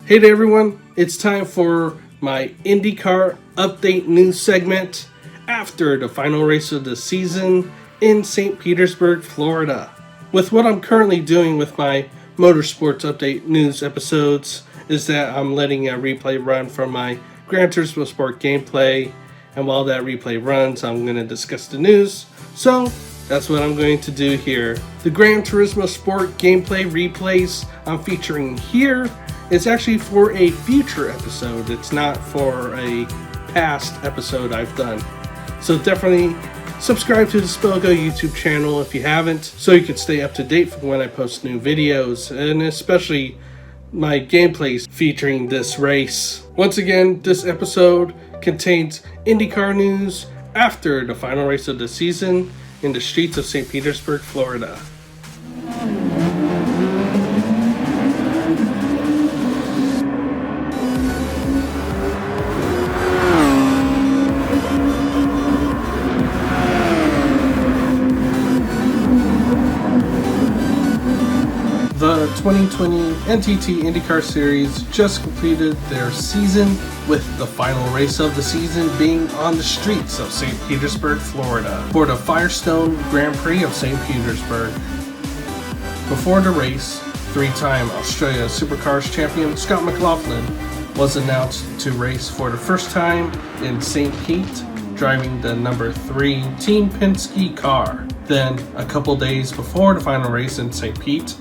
Hey there everyone, it's time for my IndyCar update news segment after the final race of the season in St. Petersburg, Florida. With what I'm currently doing with my Motorsports update news episodes is that I'm letting a replay run from my Gran Turismo Sport gameplay, and while that replay runs I'm going to discuss the news, so that's what I'm going to do here. The Gran Turismo Sport gameplay replays I'm featuring here is actually for a future episode. It's not for a past episode I've done. So definitely subscribe to the Spilgo YouTube channel if you haven't, so you can stay up to date from when I post new videos, and especially my gameplays featuring this race. Once again, this episode contains IndyCar news after the final race of the season in the streets of St. Petersburg, Florida. The 2020 NTT IndyCar Series just completed their season, with the final race of the season being on the streets of St. Petersburg, Florida, for the Firestone Grand Prix of St. Petersburg. Before the race, three-time Australia Supercars champion Scott McLaughlin was announced to race for the first time in St. Pete, driving the number 3 Team Penske car. Then, a couple days before the final race in St. Pete,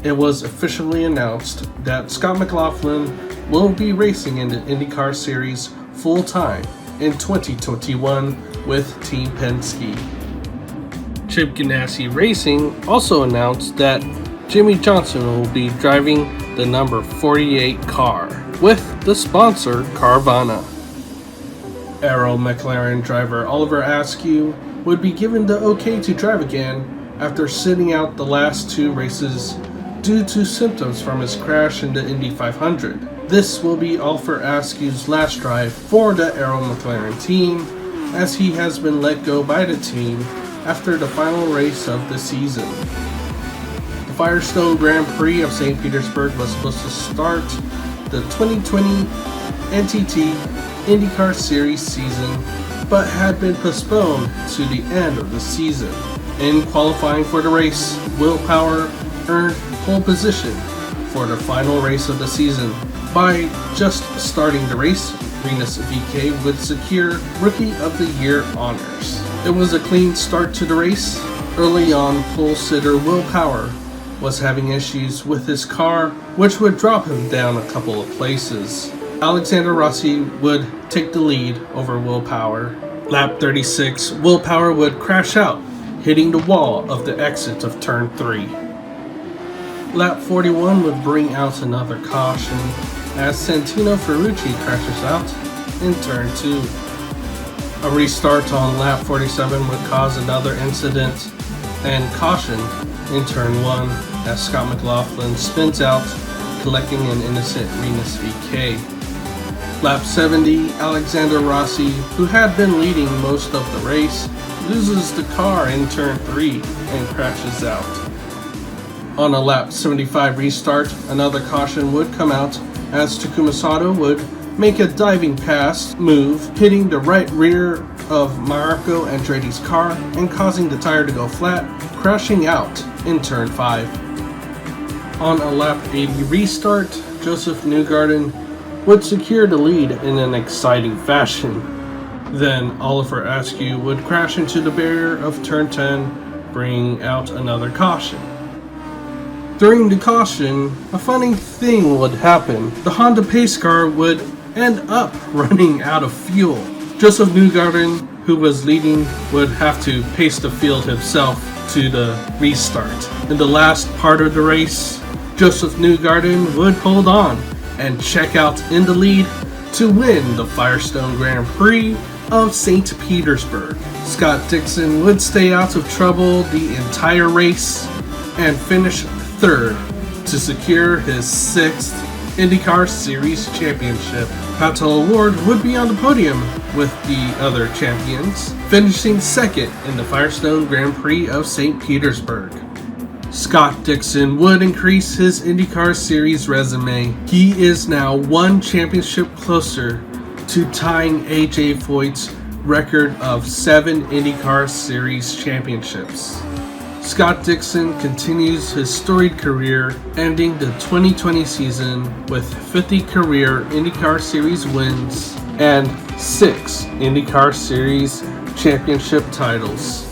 it was officially announced that Scott McLaughlin will be racing in the IndyCar Series full-time in 2021 with Team Penske. Chip Ganassi Racing also announced that Jimmy Johnson will be driving the number 48 car with the sponsor Carvana. Arrow McLaren driver Oliver Askew would be given the okay to drive again after sitting out the last 2 races due to symptoms from his crash in the Indy 500. This will be Oliver Askew's last drive for the Arrow McLaren team, as he has been let go by the team after the final race of the season. The Firestone Grand Prix of St. Petersburg was supposed to start the 2020 NTT IndyCar Series season, but had been postponed to the end of the season. In qualifying for the race, Will Power earned pole position for the final race of the season. By just starting the race, Rinus VeeKay would secure Rookie of the Year honors. It was a clean start to the race. Early on, pole sitter Will Power was having issues with his car, which would drop him down a couple of places. Alexander Rossi would take the lead over Will Power. Lap 36, Will Power would crash out, hitting the wall of the exit of turn 3. Lap 41 would bring out another caution as Santino Ferrucci crashes out in turn 2. A restart on lap 47 would cause another incident and caution in turn 1 as Scott McLaughlin spins out, collecting an innocent Rinus VeeKay. Lap 70, Alexander Rossi, who had been leading most of the race, loses the car in turn 3 and crashes out. On a lap 75 restart, another caution would come out as Takuma Sato would make a diving pass move, hitting the right rear of Marco Andretti's car and causing the tire to go flat, crashing out in turn 5. On a lap 80 restart, Joseph Newgarden would secure the lead in an exciting fashion. Then Oliver Askew would crash into the barrier of turn 10, bringing out another caution. During the caution, a funny thing would happen. The Honda pace car would end up running out of fuel. Joseph Newgarden, who was leading, would have to pace the field himself to the restart. In the last part of the race, Joseph Newgarden would hold on and check out in the lead to win the Firestone Grand Prix of St. Petersburg. Scott Dixon would stay out of trouble the entire race and finish 3rd to secure his 6th IndyCar Series championship. Pato O'Ward would be on the podium with the other champions, finishing 2nd in the Firestone Grand Prix of St. Petersburg. Scott Dixon would increase his IndyCar Series resume. He is now one championship closer to tying AJ Foyt's record of 7 IndyCar Series championships. Scott Dixon continues his storied career, ending the 2020 season with 50 career IndyCar Series wins and 6 IndyCar Series championship titles.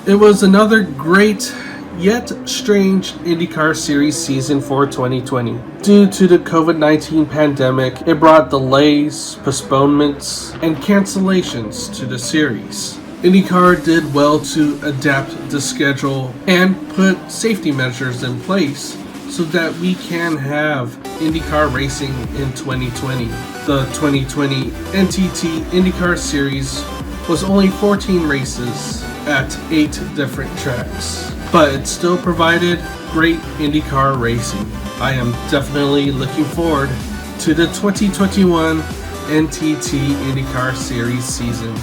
It was another great yet strange IndyCar Series season for 2020. Due to the COVID-19 pandemic, it brought delays, postponements, and cancellations to the series. IndyCar did well to adapt the schedule and put safety measures in place so that we can have IndyCar racing in 2020. The 2020 NTT IndyCar Series was only 14 races at 8 different tracks, but it still provided great IndyCar racing. I am definitely looking forward to the 2021 NTT IndyCar Series season.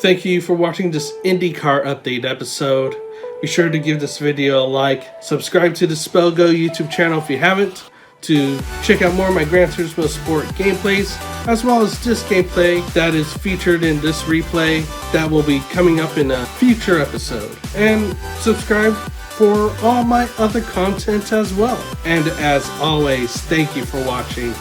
Thank you for watching this IndyCar update episode. Be sure to give this video a like, subscribe to the Spellgo YouTube channel if you haven't, to check out more of my Gran Turismo Sport gameplays, as well as this gameplay that is featured in this replay that will be coming up in a future episode. And subscribe for all my other content as well. And as always, thank you for watching.